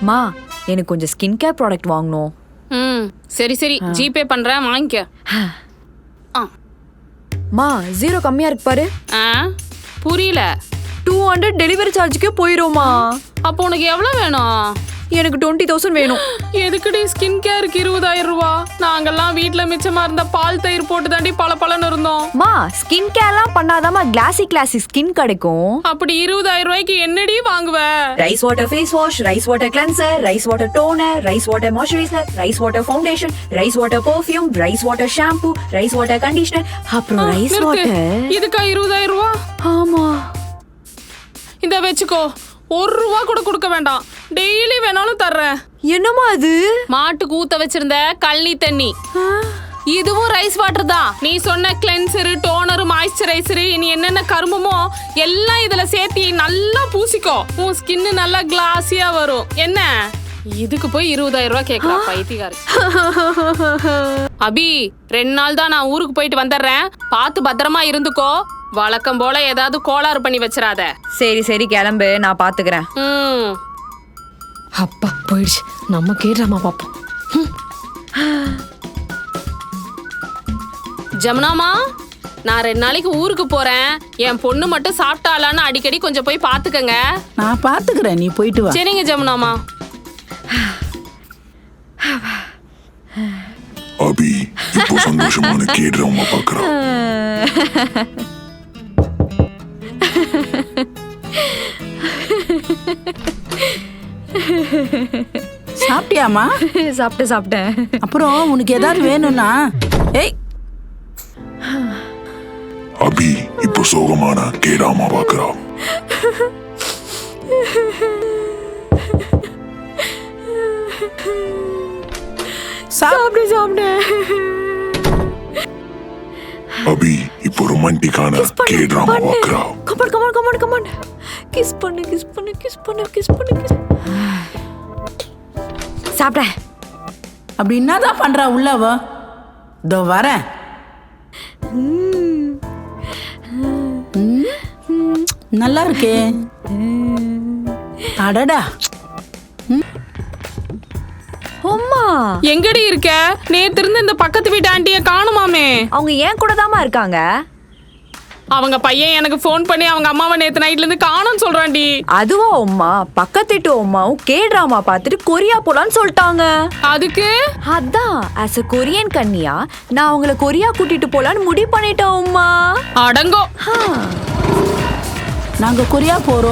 மா எனக்கு கொஞ்சம் ஸ்கின் கேர் ப்ராடக்ட் வாங்கணும். சரி சரி ஜிபே பண்றேன் வாங்கிக்க. மா 0 கம்மியா இருக்கு பாரு. புரியல. 200 டெலிவரி சார்ஜுக்கே போயிருமா? அப்போ உனக்கு எவ்வளவு வேணும்? எனக்கு 20,000 வேணும். எதுக்குடி ஸ்கின் கேருக்கு 20,000 ரூபா? நாங்கெல்லாம் வீட்ல மிச்சமா இருந்த பால் தயிர் போட்டு தாண்டி பளபளன்னு இருந்தோம். மா ஸ்கின் கேர்லாம் பண்ணாதாமா கிளாசி ஸ்கின் கிடைக்கும். அப்படி 20,000 ரூபாய்க்கு என்னடி வாங்குவ? Rice water face wash, rice water cleanser, rice water toner, rice water moisturiser, rice water foundation, rice water perfume, rice water shampoo, rice water conditioner, அப்புறம் ரைஸ் வாட்டர். இதுக்கா 20,000 ரூபா? ஆமா. இந்த வெச்சுக்கோ. 1 ரூபா கூட கொடுக்க வேண்டாம். டெய்லி வேணாலும் தர்றேன். என்னமா அது? மாட்டுக்கு ஊத்த வச்சிருந்த கழனி தண்ணி. இதுவும் ரைஸ் வாட்டர் தான். நீ சொன்ன கிளென்சர், டோனர், மாய்ஸ்சரைசர், இனி என்னென்ன கருமமோ எல்லாம் இதுல சேர்த்தி நல்லா பூசிக்கோ. உன் ஸ்கின் நல்லா கிளாஸியா வரும். என்ன இதுக்கு போய் 20,000 ரூபாய் கேட்கறா பைத்தியக்காரி. அபி 2 நாள் தான் நான் ஊருக்கு போயிட்டு வந்துடுறேன். பார்த்து பத்திரமா இருந்துக்கோ. வழக்கம் போல ஏதாவது கோளாறு பண்ணி வச்சிராத. சரி கிளம்பு, நான் பாத்துக்கிறேன். அப்பா போயிடுச்சு. நம்ம கேட்றாமா பாப்போம். ஜமுனாமா நான் 2 நாளைக்கு ஊருக்கு போறேன். என் பொண்ணு மட்டும் சாப்பிட்டாளான்னு அடிக்கடி கொஞ்சம் போய் பாத்துக்கங்க. நான் பாத்துக்கிறேன், நீ போயிட்டு வா. சரிங்க ஜமுனாமா. அபி இப்போ சந்தோஷமான கேட்றவங்க பாக்குறோம். சாப்பிட்டியாமா? சாப்பிட்டேன். அப்புறம் உனக்கு ஏதாவது வேணும்னா ஏய். அபி இப்போ சோகமான கேடாமா பாக்குறோம். சாப்பிட்டேன். அபி இப்போ ரொமான்டிக்கான கேட்ராமா பாக்குறோம். கமான் கிஸ் பண்ணு. சாப்பிட்டேன். அப்படி என்னதான் பண்றா உள்ளவ? இதோ வரேன். நல்லா இருக்கே. அடடா. அம்மா எங்கடி இருக்க? நேத்து இருந்து இந்த பக்கத்து வீட்டு ஆண்டிய காணுமாமே. அவங்க ஏன் கூட தாமா இருக்காங்க. அவங்க பையன் எனக்கு ஃபோன் பண்ணி அவங்க அம்மாவை நேத்து நைட்ல இருந்து காணோம்னு சொல்றான்டி. அதுவா அம்மா? பக்கத்து அம்மாவும் கேட்ராமா பார்த்துட்டு கொரியா போலான்னு சொல்லிட்டாங்க. அதுக்கு அதான் as a கொரியன் கன்னியா நான் அவங்கள கொரியா கூட்டிட்டு போலான்னு முடிவு பண்ணிட்டேன் அம்மா. அடங்கோ. நாங்க கொரியா போறோம்.